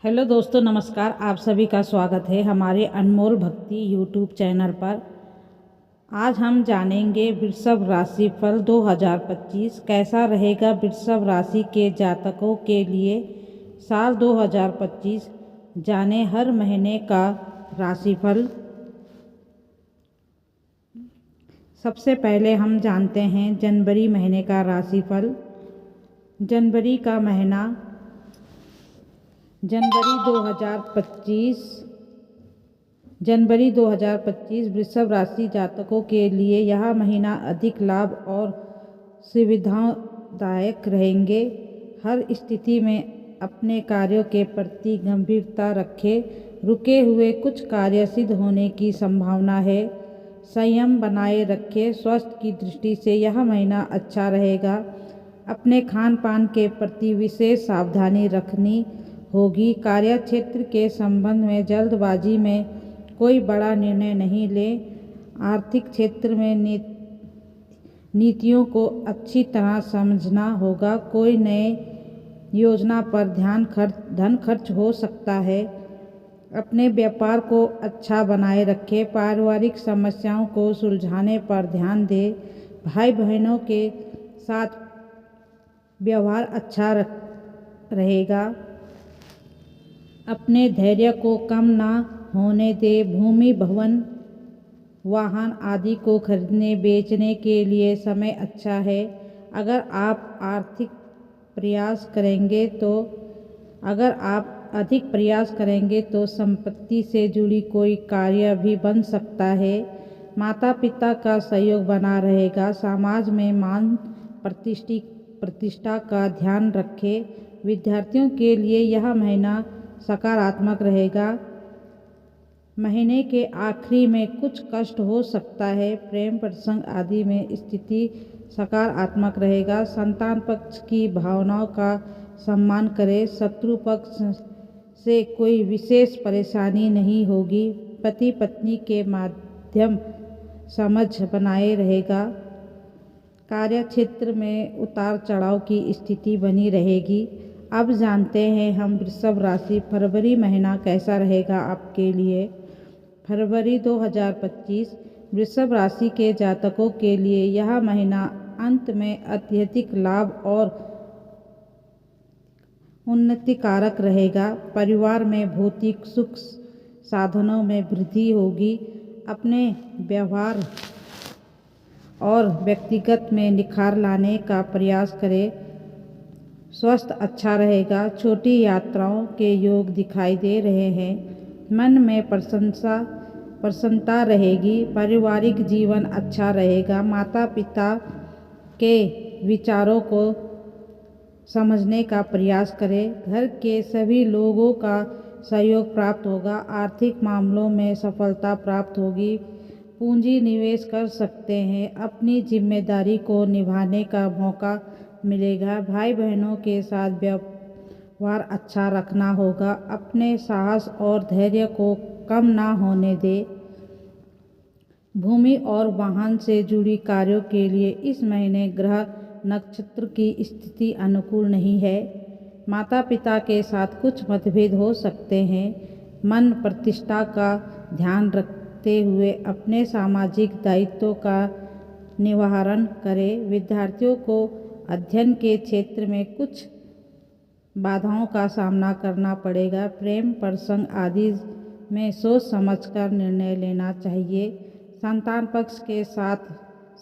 Hello दोस्तों, नमस्कार। आप सभी का स्वागत है हमारे अनमोल भक्ति यूट्यूब चैनल पर। आज हम जानेंगे वृषभ राशि फल 2025 कैसा रहेगा वृषभ राशि के जातकों के लिए साल 2025। जाने हर महीने का राशिफल। सबसे पहले हम जानते हैं जनवरी महीने का राशिफल। जनवरी का महीना जनवरी 2025 वृषभ राशि जातकों के लिए यह महीना अधिक लाभ और सुविधादायक रहेंगे। हर स्थिति में अपने कार्यों के प्रति गंभीरता रखें। रुके हुए कुछ कार्य सिद्ध होने की संभावना है। संयम बनाए रखें। स्वास्थ्य की दृष्टि से यह महीना अच्छा रहेगा। अपने खान पान के प्रति विशेष सावधानी रखनी होगी। कार्यक्षेत्र के संबंध में जल्दबाजी में कोई बड़ा निर्णय नहीं लें। आर्थिक क्षेत्र में नीतियों को अच्छी तरह समझना होगा। कोई नए योजना पर धन खर्च हो सकता है। अपने व्यापार को अच्छा बनाए रखें। पारिवारिक समस्याओं को सुलझाने पर ध्यान दें। भाई बहनों के साथ व्यवहार अच्छा रहेगा। अपने धैर्य को कम ना होने दें। भूमि भवन वाहन आदि को खरीदने बेचने के लिए समय अच्छा है। अगर आप अधिक प्रयास करेंगे तो संपत्ति से जुड़ी कोई कार्य भी बन सकता है। माता पिता का सहयोग बना रहेगा। समाज में मान प्रतिष्ठा का ध्यान रखें। विद्यार्थियों के लिए यह महीना सकारात्मक रहेगा। महीने के आखिरी में कुछ कष्ट हो सकता है। प्रेम प्रसंग आदि में स्थिति सकारात्मक रहेगा। संतान पक्ष की भावनाओं का सम्मान करें। शत्रु पक्ष से कोई विशेष परेशानी नहीं होगी। पति पत्नी के माध्यम समझ बनाए रहेगा। कार्यक्षेत्र में उतार चढ़ाव की स्थिति बनी रहेगी। अब जानते हैं हम वृषभ राशि फरवरी महीना कैसा रहेगा आपके लिए। फरवरी 2025 वृषभ राशि के जातकों के लिए यह महीना अंत में अत्यधिक लाभ और उन्नतिकारक रहेगा। परिवार में भौतिक सुख साधनों में वृद्धि होगी। अपने व्यवहार और व्यक्तिगत में निखार लाने का प्रयास करें। स्वास्थ्य अच्छा रहेगा। छोटी यात्राओं के योग दिखाई दे रहे हैं। मन में प्रसन्नता रहेगी। पारिवारिक जीवन अच्छा रहेगा। माता पिता के विचारों को समझने का प्रयास करें। घर के सभी लोगों का सहयोग प्राप्त होगा। आर्थिक मामलों में सफलता प्राप्त होगी। पूंजी निवेश कर सकते हैं। अपनी जिम्मेदारी को निभाने का मौका मिलेगा। भाई बहनों के साथ व्यवहार अच्छा रखना होगा। अपने साहस और धैर्य को कम ना होने दें। भूमि और वाहन से जुड़ी कार्यों के लिए इस महीने ग्रह नक्षत्र की स्थिति अनुकूल नहीं है। माता पिता के साथ कुछ मतभेद हो सकते हैं। मन प्रतिष्ठा का ध्यान रखते हुए अपने सामाजिक दायित्वों का निर्वहन करें। विद्यार्थियों को अध्ययन के क्षेत्र में कुछ बाधाओं का सामना करना पड़ेगा। प्रेम प्रसंग आदि में सोच समझकर निर्णय लेना चाहिए। संतान पक्ष के साथ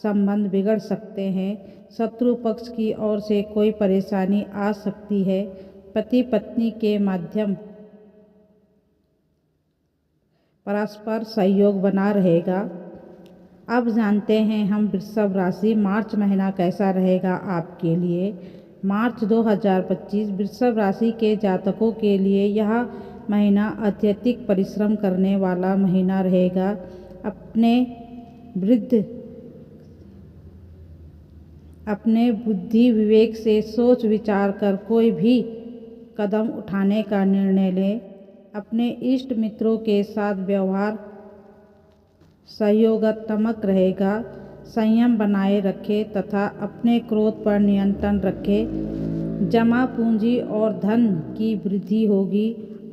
संबंध बिगड़ सकते हैं। शत्रु पक्ष की ओर से कोई परेशानी आ सकती है। पति पत्नी के माध्यम परस्पर सहयोग बना रहेगा। अब जानते हैं हम वृषभ राशि मार्च महीना कैसा रहेगा आपके लिए। मार्च 2025 वृषभ राशि के जातकों के लिए यह महीना अत्यधिक परिश्रम करने वाला महीना रहेगा। अपने बुद्धि विवेक से सोच विचार कर कोई भी कदम उठाने का निर्णय लें। अपने इष्ट मित्रों के साथ व्यवहार सहयोगात्मक रहेगा। संयम बनाए रखें तथा अपने क्रोध पर नियंत्रण रखें। जमा पूंजी और धन की वृद्धि होगी।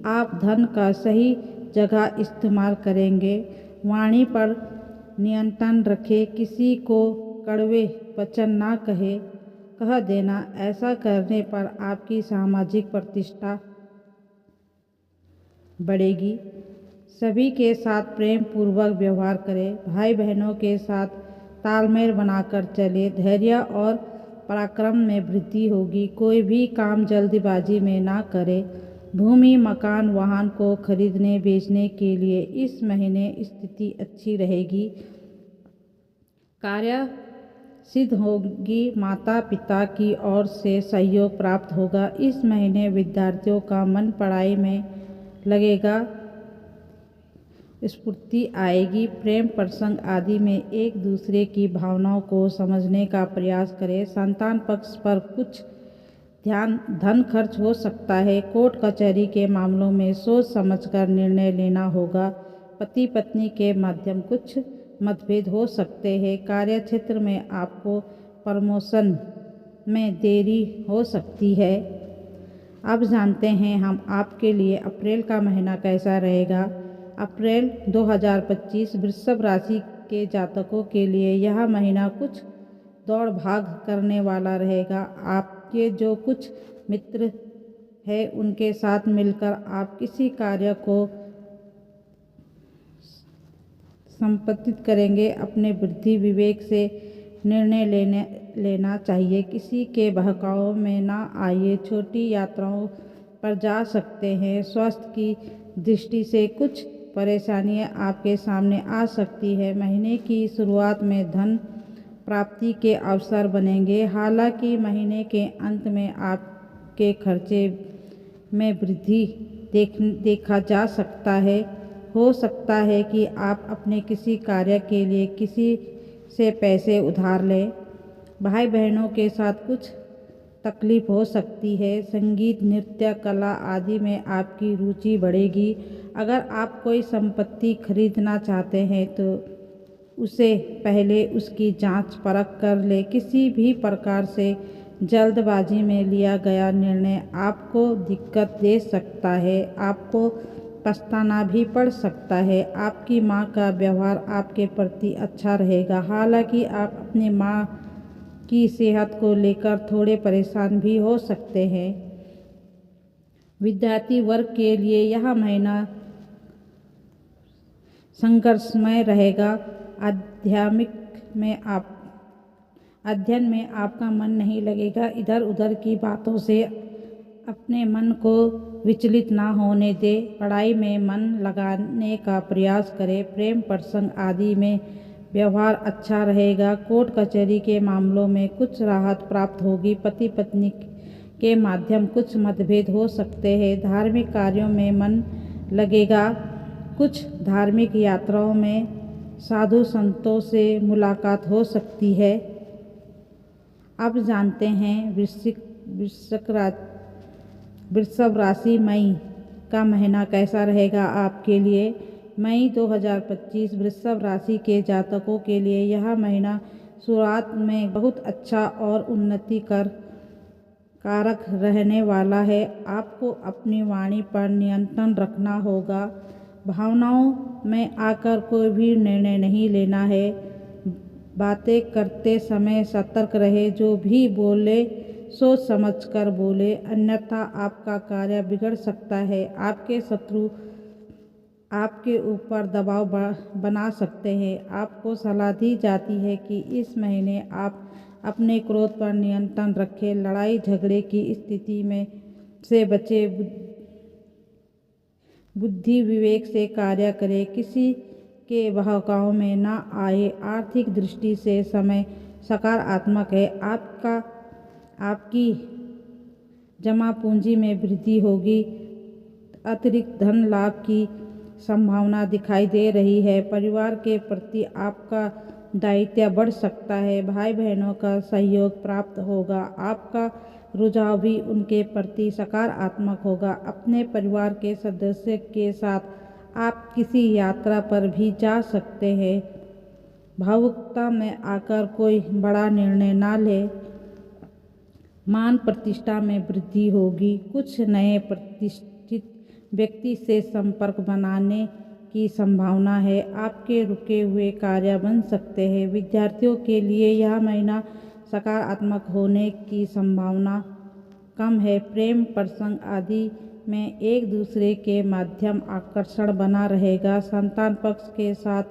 आप धन का सही जगह इस्तेमाल करेंगे। वाणी पर नियंत्रण रखें, किसी को कड़वे वचन ना कह देना। ऐसा करने पर आपकी सामाजिक प्रतिष्ठा बढ़ेगी। सभी के साथ प्रेम पूर्वक व्यवहार करें। भाई बहनों के साथ तालमेल बनाकर चले। धैर्य और पराक्रम में वृद्धि होगी। कोई भी काम जल्दबाजी में ना करें। भूमि, मकान, वाहन को खरीदने बेचने के लिए इस महीने स्थिति अच्छी रहेगी। कार्य सिद्ध होगी। माता पिता की ओर से सहयोग प्राप्त होगा। इस महीने विद्यार्थियों का मन पढ़ाई में लगेगा। स्फूर्ति आएगी। प्रेम प्रसंग आदि में एक दूसरे की भावनाओं को समझने का प्रयास करें। संतान पक्ष पर कुछ धन खर्च हो सकता है। कोर्ट कचहरी के मामलों में सोच समझकर निर्णय लेना होगा। पति पत्नी के मध्यम कुछ मतभेद हो सकते हैं। कार्यक्षेत्र में आपको प्रमोशन में देरी हो सकती है। अब जानते हैं हम आपके लिए अप्रैल का महीना कैसा रहेगा। अप्रैल 2025 वृषभ राशि के जातकों के लिए यह महीना कुछ दौड़ भाग करने वाला रहेगा। आपके जो कुछ मित्र हैं उनके साथ मिलकर आप किसी कार्य को संपादित करेंगे। अपने बुद्धि विवेक से निर्णय लेना चाहिए। किसी के बहकावे में ना आइए। छोटी यात्राओं पर जा सकते हैं। स्वास्थ्य की दृष्टि से कुछ परेशानियां आपके सामने आ सकती है। महीने की शुरुआत में धन प्राप्ति के अवसर बनेंगे। हालांकि महीने के अंत में आपके खर्चे में वृद्धि देखा जा सकता है। हो सकता है कि आप अपने किसी कार्य के लिए किसी से पैसे उधार लें। भाई बहनों के साथ कुछ तकलीफ हो सकती है। संगीत, नृत्य, कला आदि में आपकी रुचि बढ़ेगी। अगर आप कोई संपत्ति खरीदना चाहते हैं तो उसे पहले उसकी जांच परख कर ले। किसी भी प्रकार से जल्दबाजी में लिया गया निर्णय आपको दिक्कत दे सकता है। आपको पछताना भी पड़ सकता है। आपकी माँ का व्यवहार आपके प्रति अच्छा रहेगा। हालांकि आप अपनी माँ की सेहत को लेकर थोड़े परेशान भी हो सकते हैं। विद्यार्थी वर्ग के लिए यह महीना संघर्षमय रहेगा। अध्ययन में आपका मन नहीं लगेगा। इधर उधर की बातों से अपने मन को विचलित ना होने दें। पढ़ाई में मन लगाने का प्रयास करें। प्रेम प्रसंग आदि में व्यवहार अच्छा रहेगा। कोर्ट कचहरी के मामलों में कुछ राहत प्राप्त होगी। पति पत्नी के माध्यम कुछ मतभेद हो सकते हैं। धार्मिक कार्यों में मन लगेगा। कुछ धार्मिक यात्राओं में साधु संतों से मुलाकात हो सकती है। अब जानते हैं वृषभ राशि मई का महीना कैसा रहेगा आपके लिए। मई 2025 वृषभ राशि के जातकों के लिए यह महीना शुरुआत में बहुत अच्छा और उन्नति कारक रहने वाला है। आपको अपनी वाणी पर नियंत्रण रखना होगा। भावनाओं में आकर कोई भी निर्णय नहीं लेना है। बातें करते समय सतर्क रहे। जो भी बोले सोच समझकर बोले, अन्यथा आपका कार्य बिगड़ सकता है। आपके शत्रु आपके ऊपर दबाव बना सकते हैं। आपको सलाह दी जाती है कि इस महीने आप अपने क्रोध पर नियंत्रण रखें। लड़ाई झगड़े की स्थिति से बचें। बुद्धि विवेक से कार्य करें। किसी के बहकावे में ना आए। आर्थिक दृष्टि से समय सकारात्मक है। आपकी जमा पूंजी में वृद्धि होगी। अतिरिक्त धन लाभ की संभावना दिखाई दे रही है। परिवार के प्रति आपका दायित्व बढ़ सकता है। भाई बहनों का सहयोग प्राप्त होगा। आपका रुझाव भी उनके प्रति सकारात्मक होगा। अपने परिवार के सदस्य के साथ आप किसी यात्रा पर भी जा सकते हैं। भावुकता में आकर कोई बड़ा निर्णय ना लें। मान प्रतिष्ठा में वृद्धि होगी। कुछ नए प्रतिष्ठित व्यक्ति से संपर्क बनाने की संभावना है। आपके रुके हुए कार्य बन सकते हैं। विद्यार्थियों के लिए यह महीना सकारात्मक होने की संभावना कम है। प्रेम प्रसंग आदि में एक दूसरे के माध्यम आकर्षण बना रहेगा। संतान पक्ष के साथ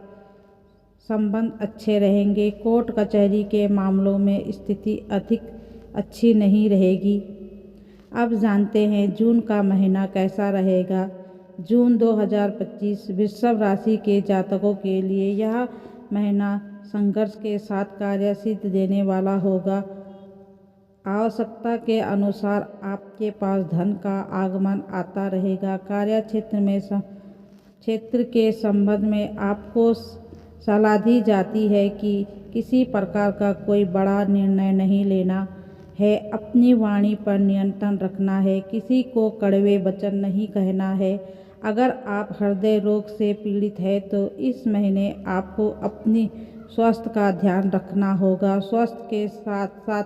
संबंध अच्छे रहेंगे। कोर्ट कचहरी के मामलों में स्थिति अधिक अच्छी नहीं रहेगी। अब जानते हैं जून का महीना कैसा रहेगा। जून 2025 वृषभ राशि के जातकों के लिए यह महीना संघर्ष के साथ कार्यसिद्धि देने वाला होगा। आवश्यकता के अनुसार आपके पास धन का आगमन आता रहेगा। क्षेत्र के संबंध में आपको सलाह दी जाती है कि किसी प्रकार का कोई बड़ा निर्णय नहीं लेना है। अपनी वाणी पर नियंत्रण रखना है। किसी को कड़वे वचन नहीं कहना है। अगर आप हृदय रोग से पीड़ित हैं तो इस महीने आपको अपनी स्वास्थ्य का ध्यान रखना होगा। स्वास्थ्य के साथ साथ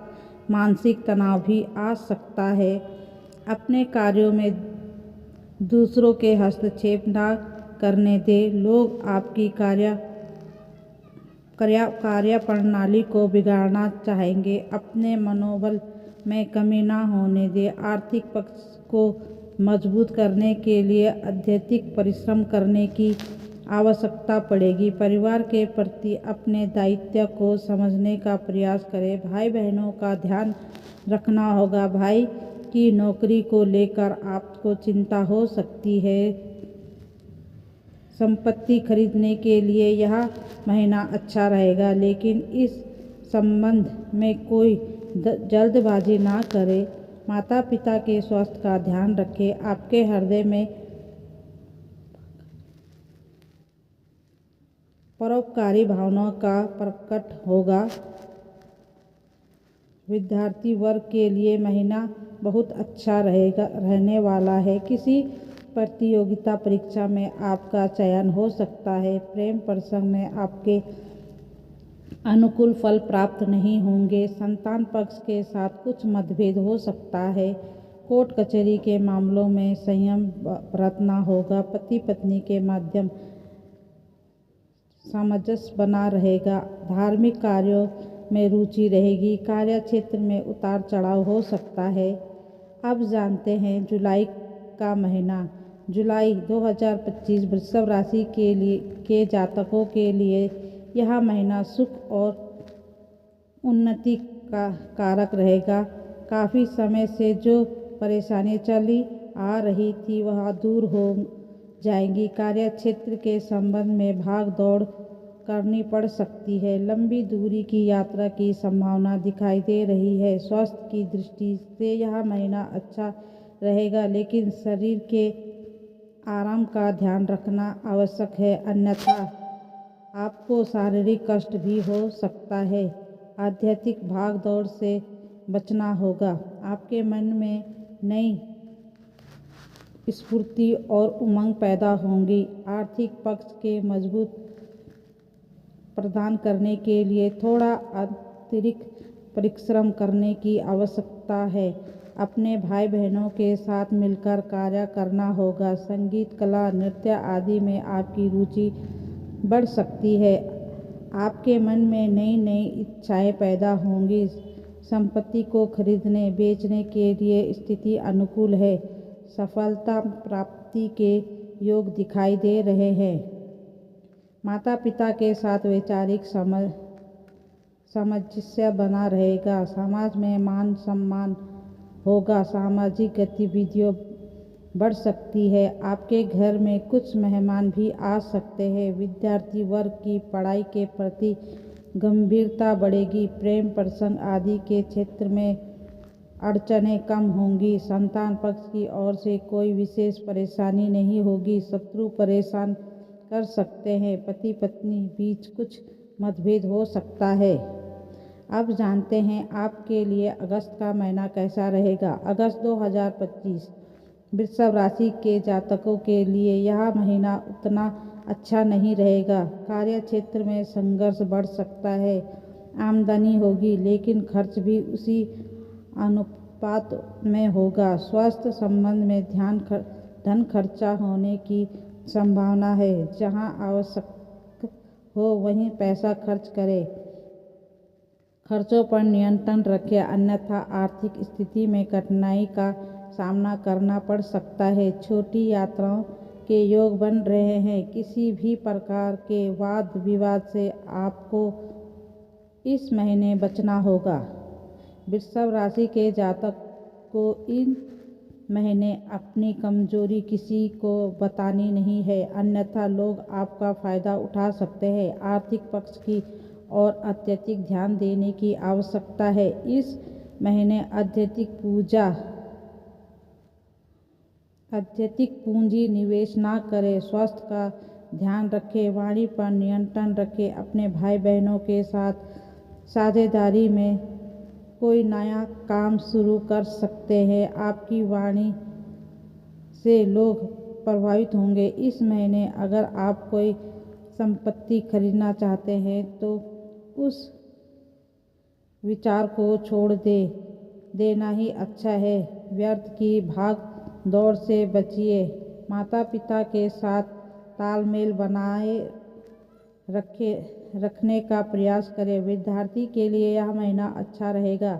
मानसिक तनाव भी आ सकता है। अपने कार्यों में दूसरों के हस्तक्षेप न करने दें। लोग आपकी कार्य प्रणाली को बिगाड़ना चाहेंगे। अपने मनोबल में कमी न होने दें। आर्थिक पक्ष को मजबूत करने के लिए अत्यधिक परिश्रम करने की आवश्यकता पड़ेगी। परिवार के प्रति अपने दायित्व को समझने का प्रयास करें। भाई बहनों का ध्यान रखना होगा। भाई की नौकरी को लेकर आपको चिंता हो सकती है। संपत्ति खरीदने के लिए यह महीना अच्छा रहेगा, लेकिन इस संबंध में कोई जल्दबाजी ना करें। माता पिता के स्वास्थ्य का ध्यान रखें। आपके हृदय में परोपकारी भावनाओं का प्रकट होगा। विद्यार्थी वर्ग के लिए महीना बहुत अच्छा रहने वाला है। किसी प्रतियोगिता परीक्षा में आपका चयन हो सकता है। प्रेम प्रसंग में आपके अनुकूल फल प्राप्त नहीं होंगे। संतान पक्ष के साथ कुछ मतभेद हो सकता है। कोर्ट कचहरी के मामलों में संयम बरतना होगा। पति पत्नी के माध्यम सामंजस्य बना रहेगा। धार्मिक कार्यों में रुचि रहेगी। कार्य क्षेत्र में उतार चढ़ाव हो सकता है। अब जानते हैं जुलाई का महीना। जुलाई 2025 वृषभ राशि के जातकों के लिए यह महीना सुख और उन्नति का कारक रहेगा। काफ़ी समय से जो परेशानी चली आ रही थी वह दूर हो जाएंगी। कार्य क्षेत्र के संबंध में भाग दौड़ करनी पड़ सकती है। लंबी दूरी की यात्रा की संभावना दिखाई दे रही है। स्वास्थ्य की दृष्टि से यह महीना अच्छा रहेगा, लेकिन शरीर के आराम का ध्यान रखना आवश्यक है, अन्यथा आपको शारीरिक कष्ट भी हो सकता है। आध्यात्मिक भाग दौड़ से बचना होगा। आपके मन में नई स्फूर्ति और उमंग पैदा होंगी। आर्थिक पक्ष के मजबूत प्रदान करने के लिए थोड़ा अतिरिक्त परिश्रम करने की आवश्यकता है। अपने भाई बहनों के साथ मिलकर कार्य करना होगा। संगीत, कला, नृत्य आदि में आपकी रुचि बढ़ सकती है। आपके मन में नई नई इच्छाएं पैदा होंगी। संपत्ति को खरीदने बेचने के लिए स्थिति अनुकूल है। सफलता प्राप्ति के योग दिखाई दे रहे हैं। माता पिता के साथ वैचारिक सामंजस्य बना रहेगा। समाज में मान सम्मान होगा। सामाजिक गतिविधियां बढ़ सकती है। आपके घर में कुछ मेहमान भी आ सकते हैं। विद्यार्थी वर्ग की पढ़ाई के प्रति गंभीरता बढ़ेगी। प्रेम प्रसंग आदि के क्षेत्र में अड़चनें कम होंगी। संतान पक्ष की ओर से कोई विशेष परेशानी नहीं होगी। शत्रु परेशान कर सकते हैं। पति पत्नी बीच कुछ मतभेद हो सकता है। अब जानते हैं आपके लिए अगस्त का महीना कैसा रहेगा। अगस्त 2025 वृषभ राशि के जातकों के लिए यह महीना उतना अच्छा नहीं रहेगा। कार्य क्षेत्र में संघर्ष बढ़ सकता है। आमदनी होगी, लेकिन खर्च भी उसी अनुपात में होगा। स्वास्थ्य संबंध में ध्यान धन खर्चा होने की संभावना है। जहां आवश्यक हो वहीं पैसा खर्च करें। खर्चों पर नियंत्रण रखें, अन्यथा आर्थिक स्थिति में कठिनाई का सामना करना पड़ सकता है। छोटी यात्राओं के योग बन रहे हैं। किसी भी प्रकार के वाद विवाद से आपको इस महीने बचना होगा। वृषभ राशि के जातक को इन महीने अपनी कमजोरी किसी को बतानी नहीं है, अन्यथा लोग आपका फायदा उठा सकते हैं। आर्थिक पक्ष की और अत्यधिक ध्यान देने की आवश्यकता है। इस महीने अत्यधिक पूंजी निवेश न करें। स्वास्थ्य का ध्यान रखें, वाणी पर नियंत्रण रखें। अपने भाई बहनों के साथ साझेदारी में कोई नया काम शुरू कर सकते हैं। आपकी वाणी से लोग प्रभावित होंगे। इस महीने अगर आप कोई संपत्ति खरीदना चाहते हैं तो उस विचार को छोड़ देना ही अच्छा है। व्यर्थ की भाग दौड़ से बचिए। माता पिता के साथ तालमेल बनाए रखने का प्रयास करें। विद्यार्थी के लिए यह महीना अच्छा रहेगा।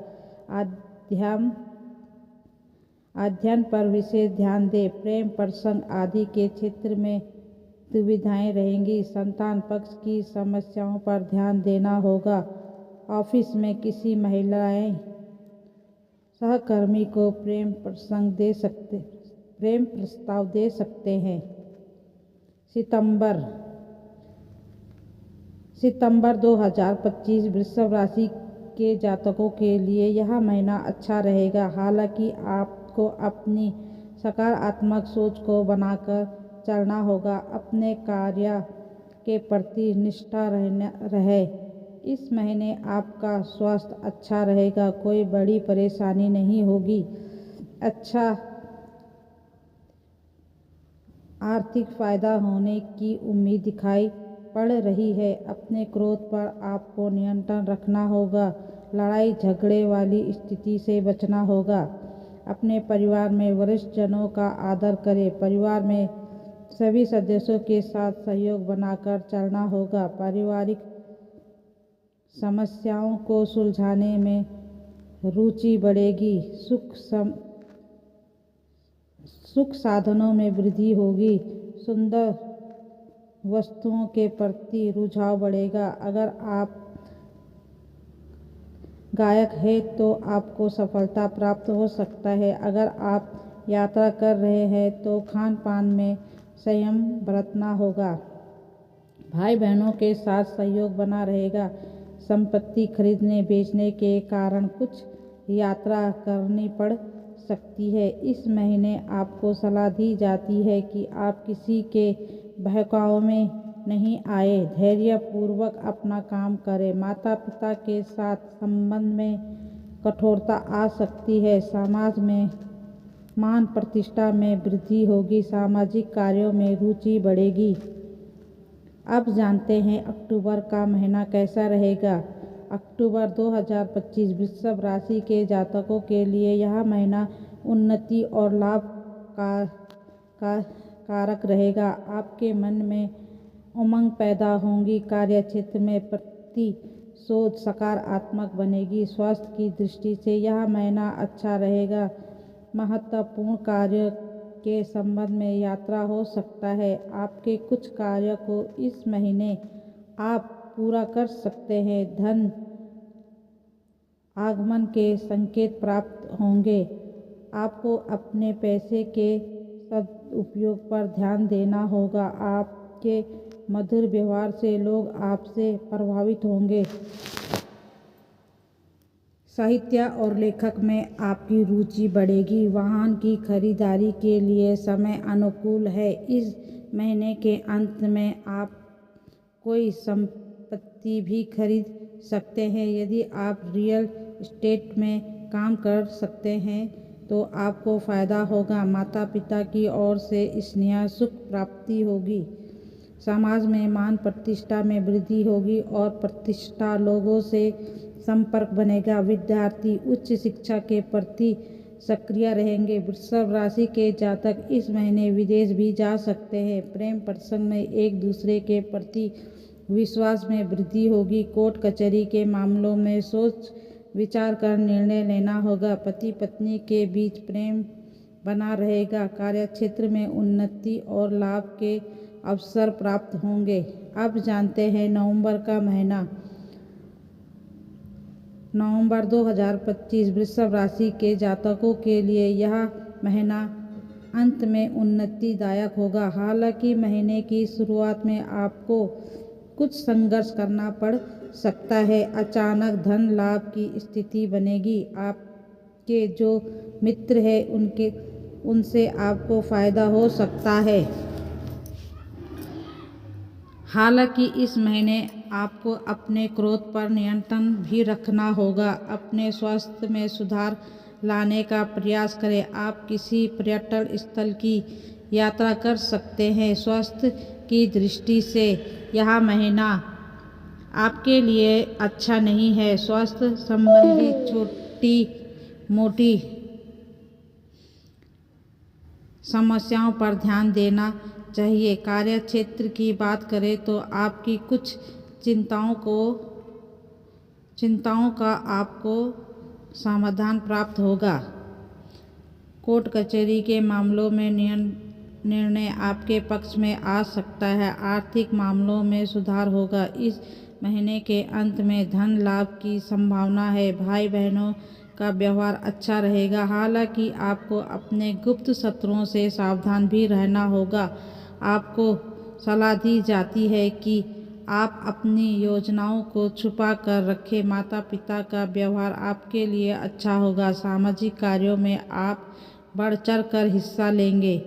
अध्ययन पर विशेष ध्यान दें। प्रेम प्रसंग आदि के क्षेत्र में दुविधाएं रहेंगी। संतान पक्ष की समस्याओं पर ध्यान देना होगा। ऑफिस में किसी महिलाएं सहकर्मी को प्रेम प्रस्ताव दे सकते हैं। सितंबर 2025 वृषभ राशि के जातकों के लिए यह महीना अच्छा रहेगा। हालांकि आपको अपनी सकारात्मक सोच को बनाकर चलना होगा। अपने कार्य के प्रति निष्ठा रहे। इस महीने आपका स्वास्थ्य अच्छा रहेगा। कोई बड़ी परेशानी नहीं होगी। अच्छा आर्थिक फायदा होने की उम्मीद दिखाई पड़ रही है। अपने क्रोध पर आपको नियंत्रण रखना होगा। लड़ाई झगड़े वाली स्थिति से बचना होगा। अपने परिवार में वरिष्ठ जनों का आदर करें। परिवार में सभी सदस्यों के साथ सहयोग बनाकर चलना होगा। पारिवारिक समस्याओं को सुलझाने में रुचि बढ़ेगी। सुख साधनों में वृद्धि होगी। सुंदर वस्तुओं के प्रति रुझान बढ़ेगा। अगर आप गायक हैं तो आपको सफलता प्राप्त हो सकता है। अगर आप यात्रा कर रहे हैं तो खान पान में संयम बरतना होगा। भाई बहनों के साथ सहयोग बना रहेगा। संपत्ति खरीदने बेचने के कारण कुछ यात्रा करनी पड़ सकती है। इस महीने आपको सलाह दी जाती है कि आप किसी के बहकावे में नहीं आए। धैर्य पूर्वक अपना काम करें। माता पिता के साथ संबंध में कठोरता आ सकती है। समाज में मान प्रतिष्ठा में वृद्धि होगी। सामाजिक कार्यों में रुचि बढ़ेगी। अब जानते हैं अक्टूबर का महीना कैसा रहेगा। अक्टूबर 2025 वृषभ राशि के जातकों के लिए यह महीना उन्नति और लाभ कारक रहेगा। आपके मन में उमंग पैदा होगी। कार्यक्षेत्र में प्रतिशोध सकारात्मक बनेगी। स्वास्थ्य की दृष्टि से यह महीना अच्छा रहेगा। महत्वपूर्ण कार्य के संबंध में यात्रा हो सकता है। आपके कुछ कार्य को इस महीने आप पूरा कर सकते हैं। धन आगमन के संकेत प्राप्त होंगे। आपको अपने पैसे के सदुपयोग पर ध्यान देना होगा। आपके मधुर व्यवहार से लोग आपसे प्रभावित होंगे। साहित्य और लेखक में आपकी रुचि बढ़ेगी। वाहन की खरीदारी के लिए समय अनुकूल है। इस महीने के अंत में आप कोई संपत्ति भी खरीद सकते हैं। यदि आप रियल एस्टेट में काम कर सकते हैं तो आपको फायदा होगा। माता पिता की ओर से स्नेह सुख प्राप्ति होगी। समाज में मान प्रतिष्ठा में वृद्धि होगी और प्रतिष्ठा लोगों से संपर्क बनेगा। विद्यार्थी उच्च शिक्षा के प्रति सक्रिय रहेंगे। वृषभ राशि के जातक इस महीने विदेश भी जा सकते हैं। प्रेम प्रसंग में एक दूसरे के प्रति विश्वास में वृद्धि होगी। कोर्ट कचहरी के मामलों में सोच विचार कर निर्णय लेना होगा। पति पत्नी के बीच प्रेम बना रहेगा। कार्यक्षेत्र में उन्नति और लाभ के अवसर प्राप्त होंगे। अब जानते हैं नवंबर का महीना। नवंबर 2025 वृषभ राशि के जातकों के लिए यह महीना अंत में उन्नतिदायक होगा। हालांकि महीने की शुरुआत में आपको कुछ संघर्ष करना पड़ सकता है। अचानक धन लाभ की स्थिति बनेगी। आपके जो मित्र हैं उनसे आपको फायदा हो सकता है। हालांकि इस महीने आपको अपने क्रोध पर नियंत्रण भी रखना होगा। अपने स्वास्थ्य में सुधार लाने का प्रयास करें। आप किसी पर्यटन स्थल की यात्रा कर सकते हैं। स्वास्थ्य की दृष्टि से यह महीना आपके लिए अच्छा नहीं है। स्वास्थ्य संबंधी छोटी मोटी समस्याओं पर ध्यान देना चाहिए। कार्यक्षेत्र की बात करें तो आपकी कुछ चिंताओं का आपको समाधान प्राप्त होगा। कोर्ट कचहरी के मामलों में निर्णय आपके पक्ष में आ सकता है। आर्थिक मामलों में सुधार होगा। इस महीने के अंत में धन लाभ की संभावना है। भाई बहनों का व्यवहार अच्छा रहेगा। हालांकि आपको अपने गुप्त शत्रुओं से सावधान भी रहना होगा। आपको सलाह दी जाती है कि आप अपनी योजनाओं को छुपा कर रखें। माता पिता का व्यवहार आपके लिए अच्छा होगा। सामाजिक कार्यों में आप बढ़ चढ़ कर हिस्सा लेंगे।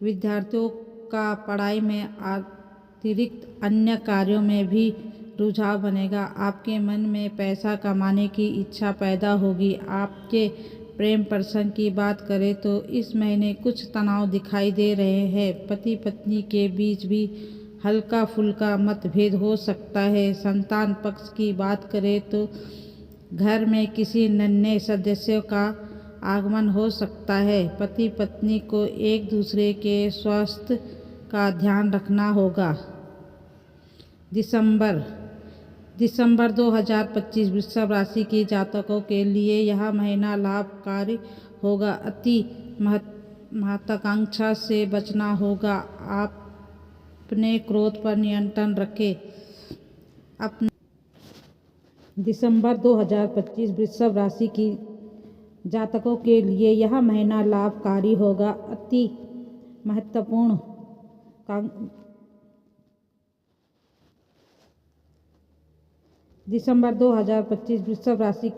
विद्यार्थियों का पढ़ाई में अतिरिक्त अन्य कार्यों में भी रुझान बनेगा। आपके मन में पैसा कमाने की इच्छा पैदा होगी। आपके प्रेम प्रसंग की बात करें तो इस महीने कुछ तनाव दिखाई दे रहे हैं। पति पत्नी के बीच भी हल्का फुल्का मतभेद हो सकता है। संतान पक्ष की बात करें तो घर में किसी नन्हे सदस्य का आगमन हो सकता है। पति पत्नी को एक दूसरे के स्वास्थ्य का ध्यान रखना होगा। दिसंबर 2025 वृषभ राशि के जातकों के लिए यह महीना लाभकारी होगा। अति महत्वाकांक्षा से बचना होगा। अपने क्रोध पर नियंत्रण रखें। दिसंबर 2025 वृषभ राशि की जातकों के लिए यह महीना लाभकारी होगा। अति महत्वपूर्ण दिसंबर 2025 वृषभ राशि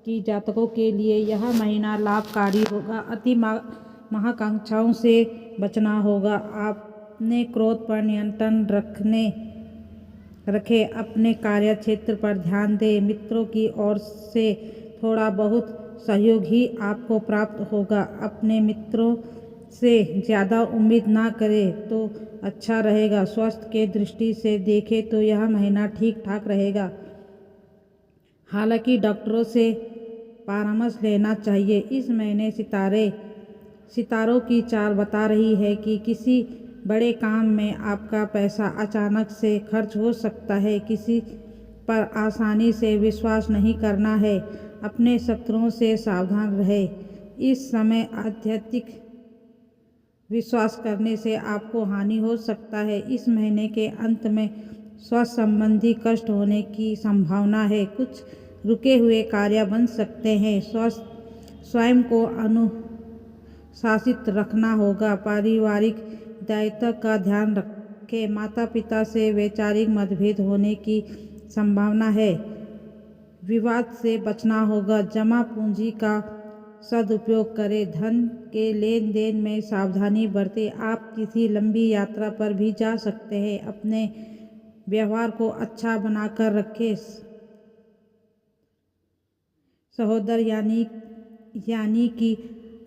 की जातकों के लिए यह महीना लाभकारी होगा। अति महाकांक्षाओं से बचना होगा। अपने क्रोध पर नियंत्रण रखें। अपने कार्य क्षेत्र पर ध्यान दें। मित्रों की ओर से थोड़ा बहुत सहयोग ही आपको प्राप्त होगा। अपने मित्रों से ज़्यादा उम्मीद ना करें तो अच्छा रहेगा। स्वास्थ्य के दृष्टि से देखें तो यह महीना ठीक ठाक रहेगा। हालांकि डॉक्टरों से परामर्श लेना चाहिए। इस महीने सितारों की चाल बता रही है कि किसी बड़े काम में आपका पैसा अचानक से खर्च हो सकता है। किसी पर आसानी से विश्वास नहीं करना है। अपने शत्रुओं से सावधान रहें। इस समय अत्यधिक विश्वास करने से आपको हानि हो सकता है। इस महीने के अंत में स्वास्थ्य संबंधी कष्ट होने की संभावना है। कुछ रुके हुए कार्य बन सकते हैं। स्वयं को अनुशासित रखना होगा। पारिवारिक दायित्व का ध्यान रखें। माता पिता से वैचारिक मतभेद होने की संभावना है। विवाद से बचना होगा। जमा पूंजी का सदुपयोग करें। धन के लेन देन में सावधानी बरतें। आप किसी लंबी यात्रा पर भी जा सकते हैं। अपने व्यवहार को अच्छा बनाकर रखें। सहोदर यानी कि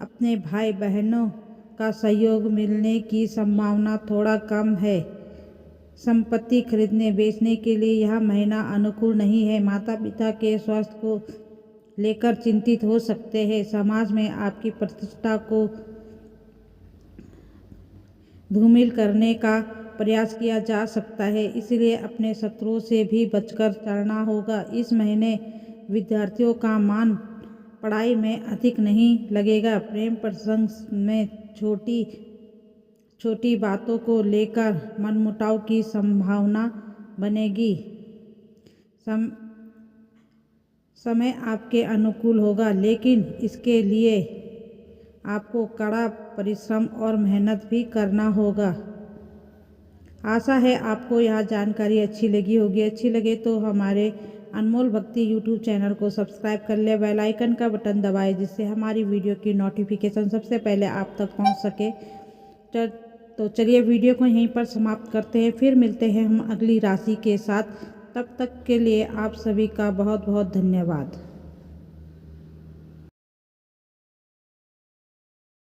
अपने भाई बहनों का सहयोग मिलने की संभावना थोड़ा कम है। संपत्ति खरीदने बेचने के लिए यह महीना अनुकूल नहीं है। माता पिता के स्वास्थ्य को लेकर चिंतित हो सकते हैं। समाज में आपकी प्रतिष्ठा को धूमिल करने का प्रयास किया जा सकता है, इसलिए अपने शत्रुओं से भी बचकर चलना होगा। इस महीने विद्यार्थियों का मन पढ़ाई में अधिक नहीं लगेगा। प्रेम प्रसंग में छोटी छोटी बातों को लेकर मनमुटाव की संभावना बनेगी। समय आपके अनुकूल होगा, लेकिन इसके लिए आपको कड़ा परिश्रम और मेहनत भी करना होगा। आशा है आपको यह जानकारी अच्छी लगी होगी। अच्छी लगे तो हमारे अनमोल भक्ति यूट्यूब चैनल को सब्सक्राइब कर ले, बेल आइकन का बटन दबाएं, जिससे हमारी वीडियो की नोटिफिकेशन सबसे पहले आप तक पहुंच सके। तो चलिए वीडियो को यहीं पर समाप्त करते हैं, फिर मिलते हैं हम अगली राशि के साथ। तब तक के लिए आप सभी का बहुत बहुत धन्यवाद।